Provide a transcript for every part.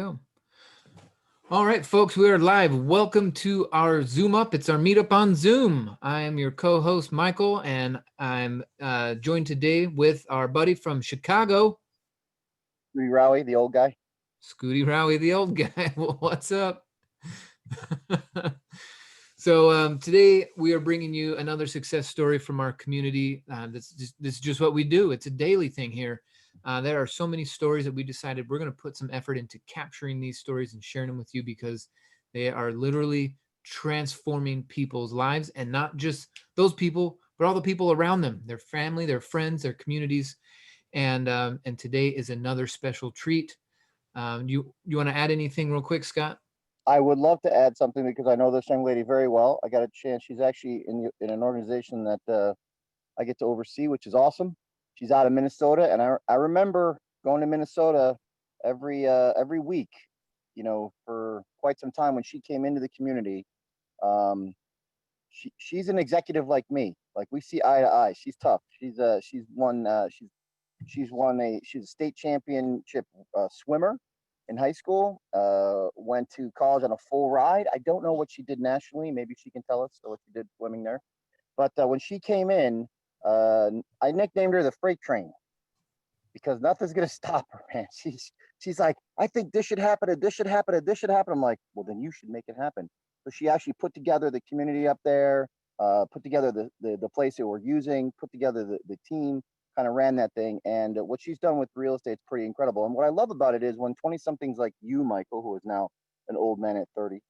Go. All right, folks, we are live. Welcome to our Zoom Up. It's our meetup on Zoom. I am your co-host, Michael, and I'm joined today with our buddy from Chicago, Rowie, the old guy. Scooty Rowie, the old guy. What's up? So today we are bringing you another success story from our community. This is just what we do. It's a daily thing here. There are so many stories that we decided we're going to put some effort into capturing these stories and sharing them with you because they are literally transforming people's lives, and not just those people, but all the people around them, their family, their friends, their communities. And today is another special treat. You want to add anything real quick, Scott? I would love to add something because I know this young lady very well. I got a chance. She's actually in an organization that I get to oversee, which is awesome. She's out of Minnesota, and I remember going to Minnesota every week, for quite some time when she came into the community. Um, she's an executive like me. Like, we see eye to eye. She's tough. She's a state championship swimmer in high school. Went to college on a full ride. I don't know what she did nationally. Maybe she can tell us what she did swimming there. But when she came in, I nicknamed her the freight train because nothing's gonna stop her, man. She's like, I think this should happen, and this should happen, and this should happen. I'm like, well, then you should make it happen. So she actually put together the community up there, put together the place that we're using, put together the team, kind of ran that thing. And what she's done with real estate is pretty incredible. And what I love about it is when 20 somethings like you, Michael, who is now an old man at 32,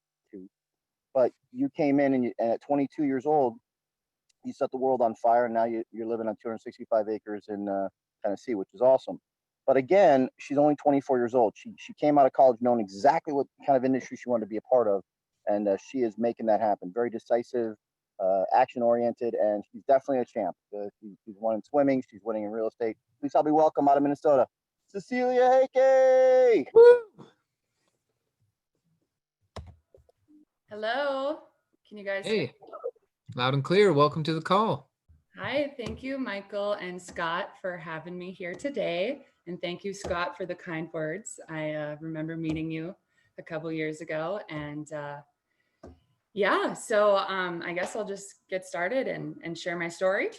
but you came in and at 22 years old, you set the world on fire, and now you're living on 265 acres in Tennessee, which is awesome. But again, she's only 24 years old. She came out of college knowing exactly what kind of industry she wanted to be a part of, and she is making that happen. Very decisive, action oriented, and she's definitely a champ. She's won in swimming. She's winning in real estate. Please help me welcome out of Minnesota, Cecilia Hake. Woo! Hello, can you guys hear me? Hey, loud and clear. Welcome to the call. Hi, thank you, Michael and Scott, for having me here today. And thank you, Scott, for the kind words. I remember meeting you a couple years ago. And so I guess I'll just get started and share my story.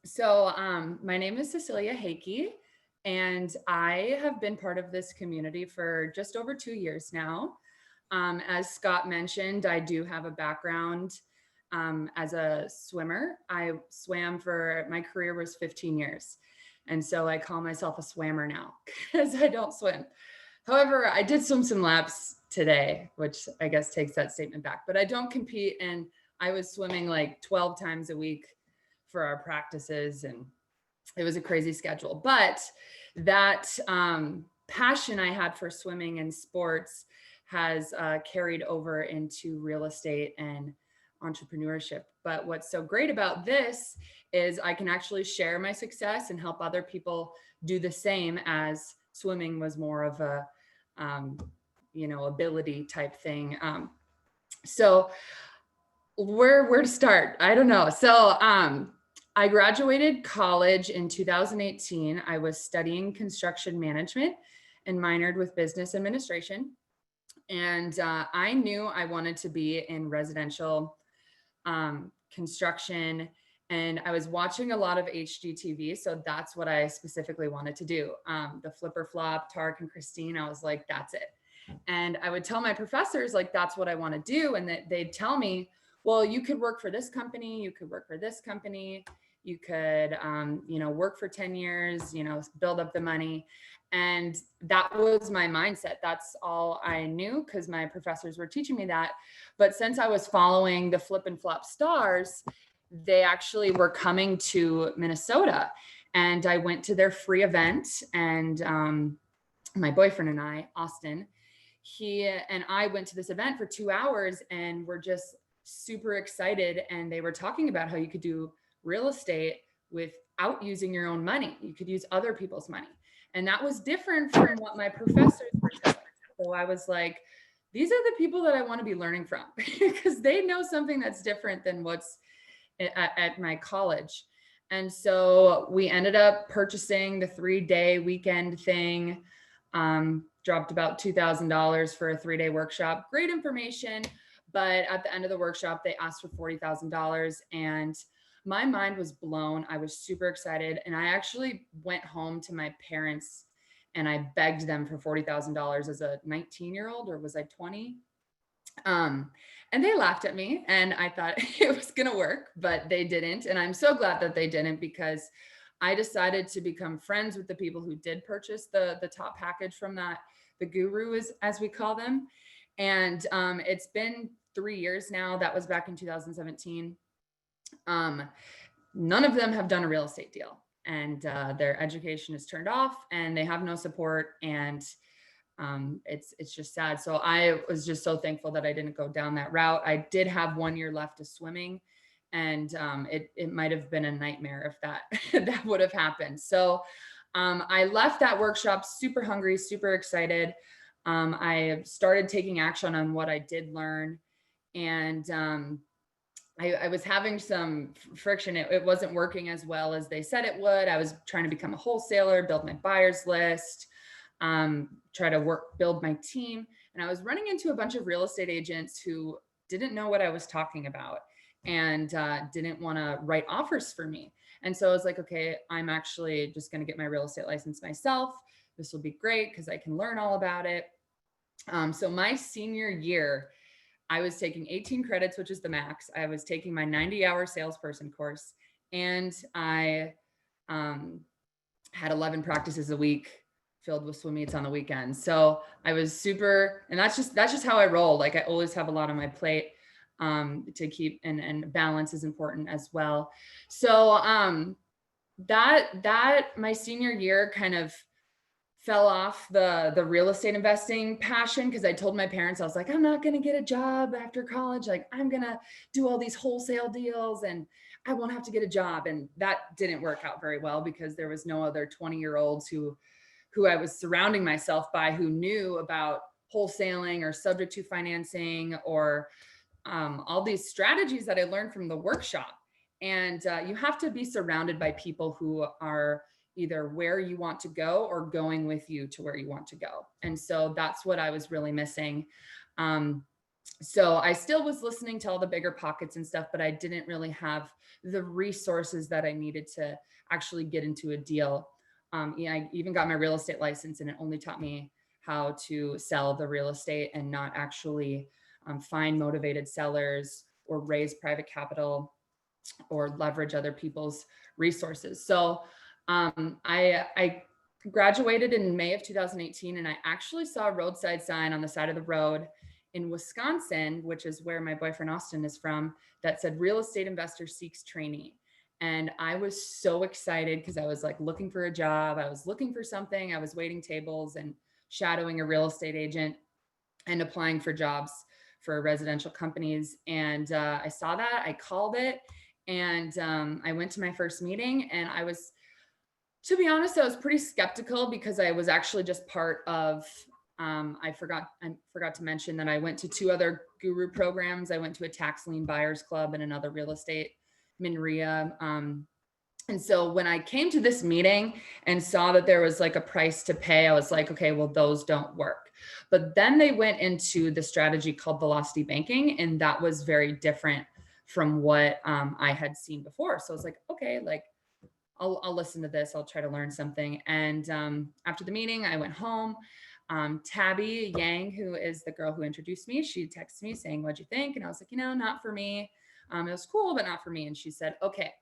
So my name is Cecilia Hake, and I have been part of this community for just over 2 years now. As Scott mentioned, I do have a background as a swimmer. I swam for, my career was 15 years. And so I call myself a swammer now because I don't swim. However, I did swim some laps today, which I guess takes that statement back, but I don't compete. And I was swimming like 12 times a week for our practices, and it was a crazy schedule. But that passion I had for swimming and sports has carried over into real estate and entrepreneurship. But what's so great about this is I can actually share my success and help other people do the same, as swimming was more of a, ability type thing. So where to start? I don't know. So I graduated college in 2018. I was studying construction management and minored with business administration. And I knew I wanted to be in residential construction, and I was watching a lot of HGTV. So that's what I specifically wanted to do. The Flipper Flop, Tarek and Christine, I was like, that's it. And I would tell my professors, like, that's what I want to do. And that they'd tell me, well, you could work for this company, you could work for this company, you could, work for 10 years, build up the money. And that was my mindset. That's all I knew because my professors were teaching me that. But since I was following the Flip and Flop stars, they actually were coming to Minnesota, and I went to their free event. And my boyfriend and I, Austin, he and I went to this event for 2 hours, and we're just super excited. And they were talking about how you could do real estate without using your own money. You could use other people's money. And that was different from what my professors were telling me. So I was like, these are the people that I want to be learning from because they know something that's different than what's at my college. And so we ended up purchasing the 3-day weekend thing, dropped about $2,000 for a 3-day workshop. Great information. But at the end of the workshop, they asked for $40,000, and my mind was blown. I was super excited. And I actually went home to my parents and I begged them for $40,000 as a 19-year-old, or was I 20? And they laughed at me, and I thought it was going to work, but they didn't. And I'm so glad that they didn't, because I decided to become friends with the people who did purchase the top package from that, the guru, as we call them. And it's been 3 years now. That was back in 2017. None of them have done a real estate deal, and their education is turned off, and they have no support. And it's just sad. So I was just so thankful that I didn't go down that route. I did have 1 year left of swimming, and it might have been a nightmare if that would have happened. So I left that workshop super hungry, super excited. I started taking action on what I did learn, and I was having some friction. It wasn't working as well as they said it would. I was trying to become a wholesaler, build my buyers list, try to build my team. And I was running into a bunch of real estate agents who didn't know what I was talking about, and didn't want to write offers for me. And so I was like, okay, I'm actually just going to get my real estate license myself. This will be great because I can learn all about it. So my senior year, I was taking 18 credits, which is the max. I was taking my 90-hour salesperson course, and I had 11 practices a week filled with swim meets on the weekends. So I was super, and that's just how I roll. Like, I always have a lot on my plate to keep, and balance is important as well. So that my senior year kind of fell off the real estate investing passion, because I told my parents, I was like, I'm not going to get a job after college. Like, I'm going to do all these wholesale deals and I won't have to get a job. And that didn't work out very well, because there was no other 20-year-olds who I was surrounding myself by who knew about wholesaling or subject to financing, or all these strategies that I learned from the workshop. And you have to be surrounded by people who are either where you want to go or going with you to where you want to go. And so that's what I was really missing. So I still was listening to all the bigger pockets and stuff, but I didn't really have the resources that I needed to actually get into a deal. I even got my real estate license, and it only taught me how to sell the real estate and not actually find motivated sellers or raise private capital or leverage other people's resources. So I graduated in May of 2018, and I actually saw a roadside sign on the side of the road in Wisconsin, which is where my boyfriend Austin is from, that said real estate investor seeks trainee. And I was so excited, because I was like looking for a job. I was looking for something. I was waiting tables and shadowing a real estate agent and applying for jobs for residential companies. And I saw that, I called it, and I went to my first meeting, and to be honest, I was pretty skeptical, because I was actually just part of, I forgot to mention that I went to 2 other guru programs. I went to a tax lien buyers club and another real estate Minria. And so when I came to this meeting and saw that there was like a price to pay, I was like, okay, well, those don't work. But then they went into the strategy called velocity banking, and that was very different from what I had seen before. So I was like, okay, like, I'll listen to this. I'll try to learn something. And after the meeting, I went home. Tabby Yang, who is the girl who introduced me, she texted me saying, what'd you think? And I was like, not for me. It was cool, but not for me. And she said, okay,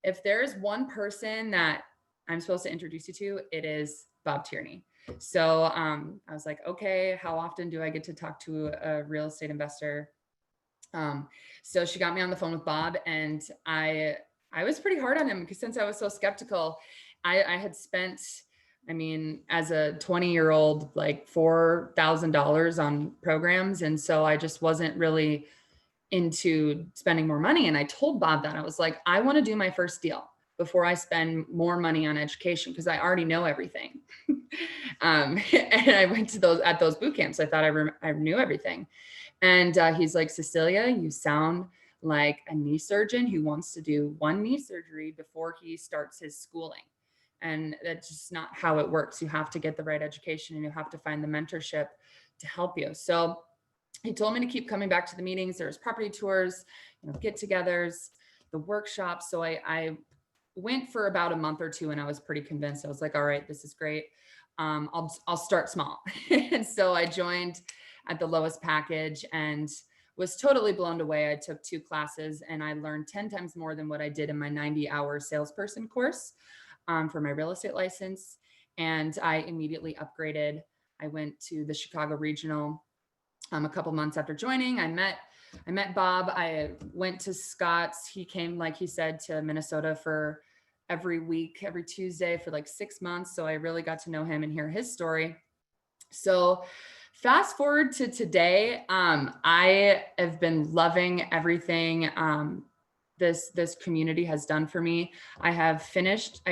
if there's one person that I'm supposed to introduce you to, it is Bob Tierney. So I was like, okay, how often do I get to talk to a real estate investor? So she got me on the phone with Bob, and I was pretty hard on him, because since I was so skeptical, I had spent, as a 20-year-old, like $4,000 on programs. And so I just wasn't really into spending more money. And I told Bob that I was like, I want to do my first deal before I spend more money on education, because I already know everything. And I went to those boot camps. I thought I knew everything. And he's like, Cecilia, you sound like a knee surgeon who wants to do 1 knee surgery before he starts his schooling. And that's just not how it works. You have to get the right education and you have to find the mentorship to help you. So he told me to keep coming back to the meetings. There's property tours, get-togethers, the workshops. So I went for about a month or two and I was pretty convinced. I was like, all right, this is great. I'll start small. And so I joined at the lowest package and was totally blown away. I took 2 classes and I learned 10 times more than what I did in my 90-hour salesperson course for my real estate license. And I immediately upgraded. I went to the Chicago Regional a couple months after joining. I met Bob. I went to Scott's. He came, like he said, to Minnesota for every week, every Tuesday for like 6 months. So I really got to know him and hear his story. So fast forward to today, I have been loving everything this community has done for me. I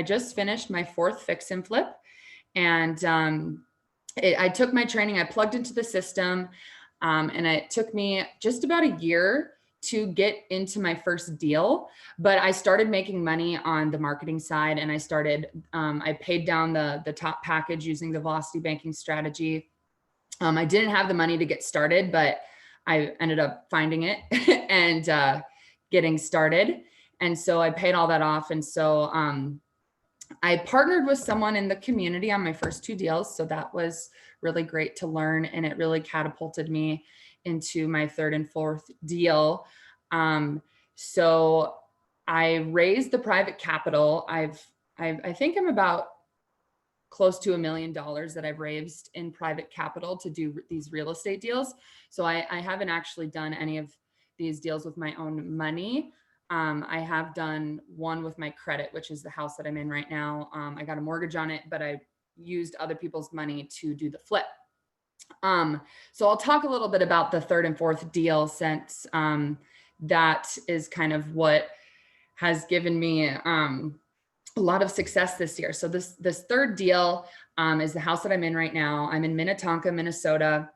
just finished my 4th fix and flip, and I took my training, I plugged into the system, and it took me just about a year to get into my first deal, but I started making money on the marketing side, and I paid down the top package using the velocity banking strategy. I didn't have the money to get started, but I ended up finding it and getting started. And so I paid all that off. And so I partnered with someone in the community on my first 2 deals. So that was really great to learn. And it really catapulted me into my 3rd and 4th deal. So I raised the private capital. I think I'm about close to $1 million that I've raised in private capital to do these real estate deals. So I haven't actually done any of these deals with my own money. I have done one with my credit, which is the house that I'm in right now. I got a mortgage on it, but I used other people's money to do the flip. So I'll talk a little bit about the 3rd and 4th deal, since that is kind of what has given me a lot of success this year. So this 3rd deal is the house that I'm in right now. I'm in Minnetonka, Minnesota.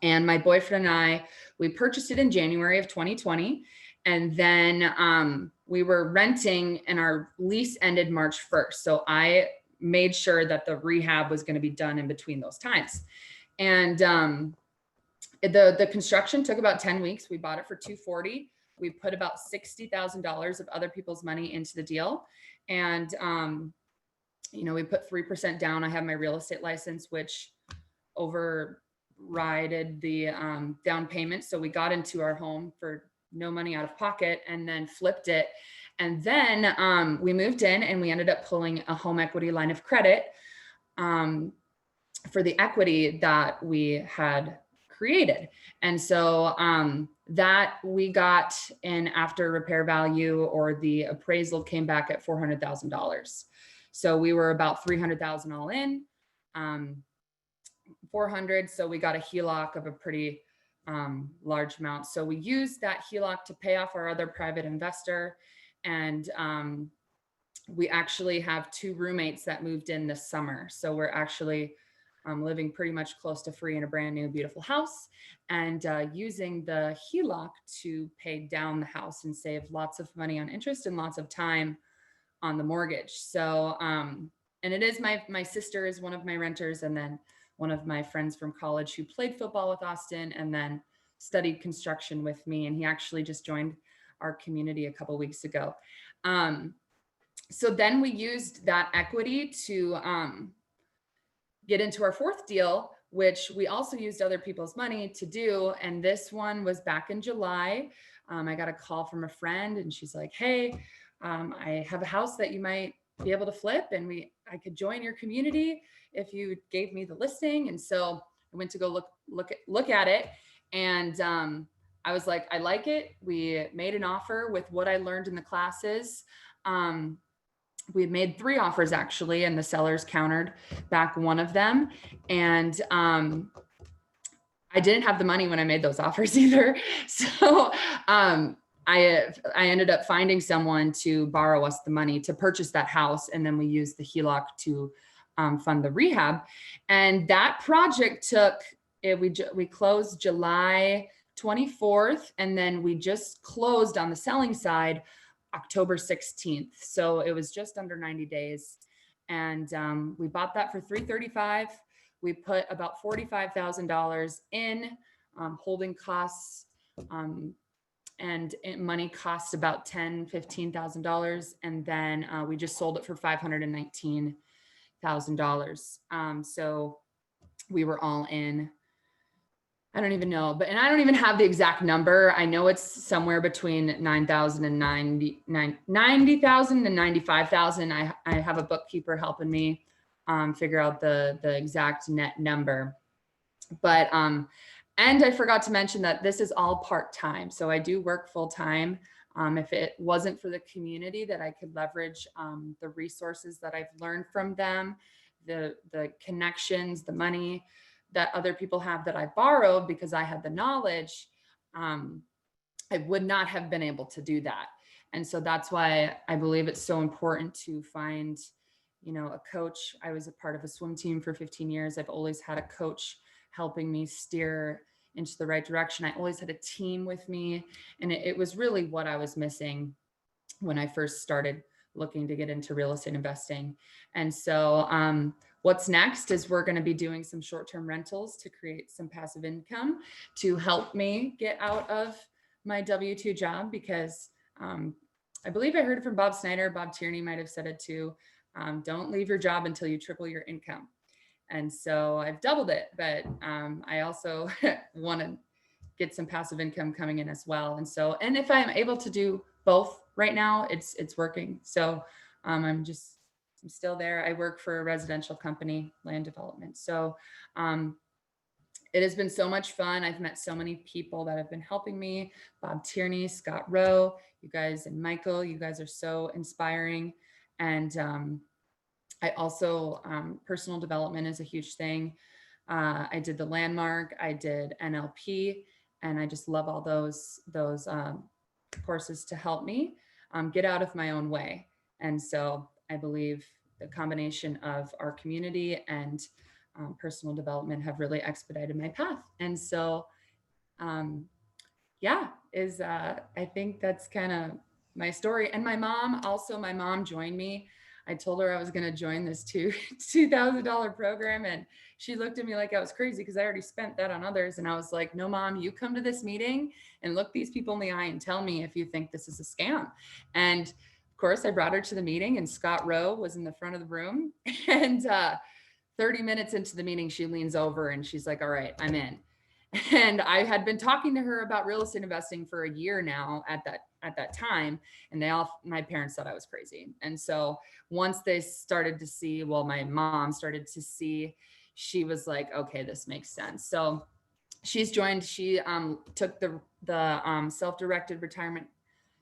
And my boyfriend and I, we purchased it in January of 2020. And then we were renting and our lease ended March 1st. So I made sure that the rehab was going to be done in between those times. And the construction took about 10 weeks. We bought it for $240,000. We put about $60,000 of other people's money into the deal. And, we put 3% down. I have my real estate license, which overrided the down payment. So we got into our home for no money out of pocket and then flipped it. And then we moved in and we ended up pulling a home equity line of credit for the equity that we had created. And so that we got in after repair value, or the appraisal came back at $400,000. So we were about $300,000 all in, 400. So we got a HELOC of a pretty large amount. So we used that HELOC to pay off our other private investor. And we actually have 2 roommates that moved in this summer. So we're actually living pretty much close to free in a brand new, beautiful house, and using the HELOC to pay down the house and save lots of money on interest and lots of time on the mortgage. So, and it is my sister is one of my renters, and then one of my friends from college who played football with Austin and then studied construction with me. And he actually just joined our community a couple weeks ago. So then we used that equity to get into our 4th deal, which we also used other people's money to do. And this one was back in July. I got a call from a friend and she's like, hey, I have a house that you might be able to flip, and I could join your community if you gave me the listing. And so I went to go look at it. And I was like, I like it. We made an offer with what I learned in the classes. We made 3 offers actually, and the sellers countered back one of them. And I didn't have the money when I made those offers either. So I ended up finding someone to borrow us the money to purchase that house. And then we used the HELOC to fund the rehab. And that project we closed July 24th. And then we just closed on the selling side October 16th. So it was just under 90 days. And we bought that for $335,000. We put about $45,000 in holding costs, and money costs about $15,000. And then we just sold it for $519,000. So we were all in. I don't even know, and I don't even have the exact number. I know it's somewhere between 9,000 and 90,000 and 95,000. I have a bookkeeper helping me figure out the exact net number. But and I forgot to mention that this is all part-time. So I do work full-time. If it wasn't for the community that I could leverage the resources that I've learned from them, the connections, the money that other people have that I borrowed because I had the knowledge, I would not have been able to do that. And so that's why I believe it's so important to find, a coach. I was a part of a swim team for 15 years. I've always had a coach helping me steer into the right direction. I always had a team with me, and it was really what I was missing when I first started looking to get into real estate investing. And so what's next is we're going to be doing some short-term rentals to create some passive income to help me get out of my W-2 job, because I believe I heard it from Bob Snyder. Bob Tierney might have said it too. Don't leave your job until you triple your income. And so I've doubled it, but I also want to get some passive income coming in as well. And so, and if I'm able to do both right now, it's working. So I'm still there. I work for a residential company, land development. So it has been so much fun. I've met so many people that have been helping me. Bob Tierney, Scott Rowe, you guys, and Michael, you guys are so inspiring. And I also, personal development is a huge thing. I did the Landmark, I did NLP, and I just love all those courses to help me get out of my own way. And so I believe the combination of our community and personal development have really expedited my path. And so, I think that's kind of my story. And my mom joined me. I told her I was going to join this $2,000 program, and she looked at me like I was crazy because I already spent that on others. And I was like, no, Mom, you come to this meeting and look these people in the eye and tell me if you think this is a scam. And of course, I brought her to the meeting, and Scott Rowe was in the front of the room. And 30 minutes into the meeting, she leans over and she's like, all right, I'm in. And I had been talking to her about real estate investing for a year now at that time. And my parents thought I was crazy. And so once they started to see, my mom started to see, she was like, okay, this makes sense. So she's joined, she took the self-directed retirement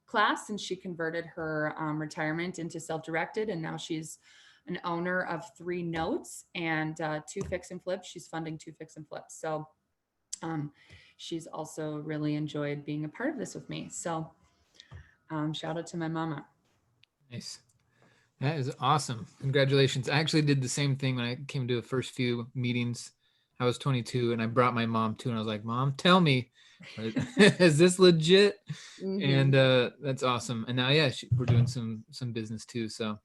class, and she converted her retirement into self-directed. And now she's an owner of 3 notes and 2 fix and flips. She's funding 2 fix and flips. So she's also really enjoyed being a part of this with me. So shout out to my mama. Nice. That is awesome. Congratulations. I actually did the same thing when I came to the first few meetings. I was 22 and I brought my mom too. And I was like, Mom, tell me, is this legit? Mm-hmm. And that's awesome. And now, we're doing some business too. So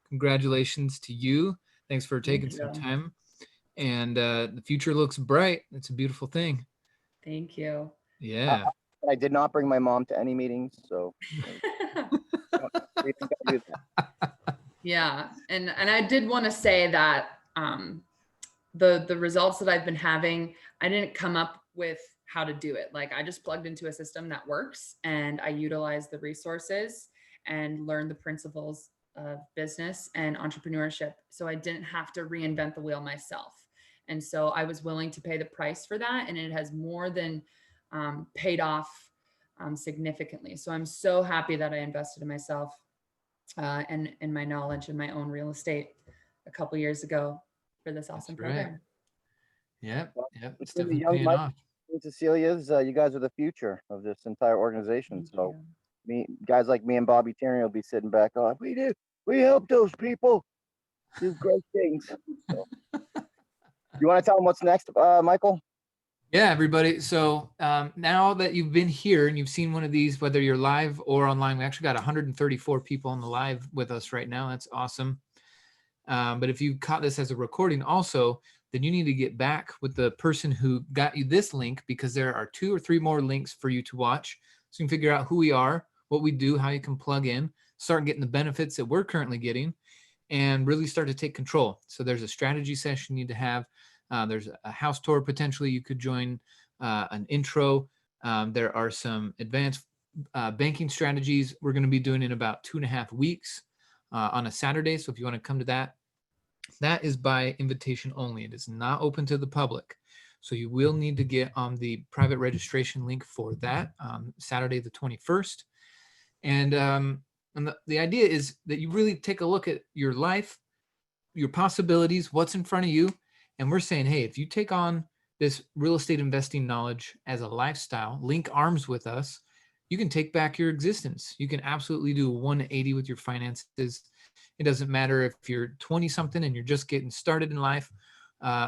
congratulations to you. Thanks for taking some time. And the future looks bright. It's a beautiful thing. Thank you. Yeah. I did not bring my mom to any meetings, so. Yeah, and I did want to say that the results that I've been having, I didn't come up with how to do it. Like, I just plugged into a system that works, and I utilized the resources and learned the principles of business and entrepreneurship. So I didn't have to reinvent the wheel myself. And so I was willing to pay the price for that. And it has more than paid off significantly. So I'm so happy that I invested in myself and in my knowledge and my own real estate a couple of years ago for this awesome program. Yep. It's Between definitely paying off. Cecilia's, you guys are the future of this entire organization. So guys like me and Bobby Tierney will be sitting back on. We help those people do great things. So. You want to tell them what's next, Michael? Yeah, everybody. So now that you've been here and you've seen one of these, whether you're live or online, we actually got 134 people on the live with us right now. That's awesome. But if you caught this as a recording also, then you need to get back with the person who got you this link, because there are 2 or 3 more links for you to watch. So you can figure out who we are, what we do, how you can plug in, start getting the benefits that we're currently getting, and really start to take control. So there's a strategy session you need to have. There's a house tour potentially you could join, an intro. There are some advanced banking strategies we're going to be doing in about 2.5 weeks on a Saturday. So if you want to come to that, that is by invitation only. It is not open to the public. So you will need to get on the private registration link for that Saturday, the 21st. And the idea is that you really take a look at your life, your possibilities, what's in front of you. And we're saying, hey, if you take on this real estate investing knowledge as a lifestyle, link arms with us, you can take back your existence. You can absolutely do a 180 with your finances. It doesn't matter if you're 20 something and you're just getting started in life,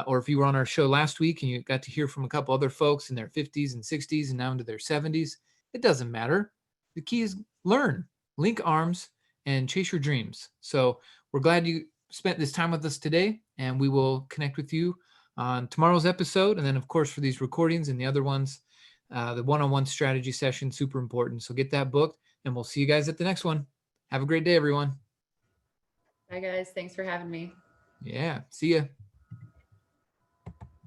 or if you were on our show last week and you got to hear from a couple other folks in their 50s and 60s and now into their 70s. It doesn't matter. The key is learn, link arms, and chase your dreams. So we're glad you spent this time with us today, and we will connect with you on tomorrow's episode. And then, of course, for these recordings and the other ones, the one-on-one strategy session, super important. So get that booked, and we'll see you guys at the next one. Have a great day, everyone. Bye, guys. Thanks for having me. Yeah. See ya.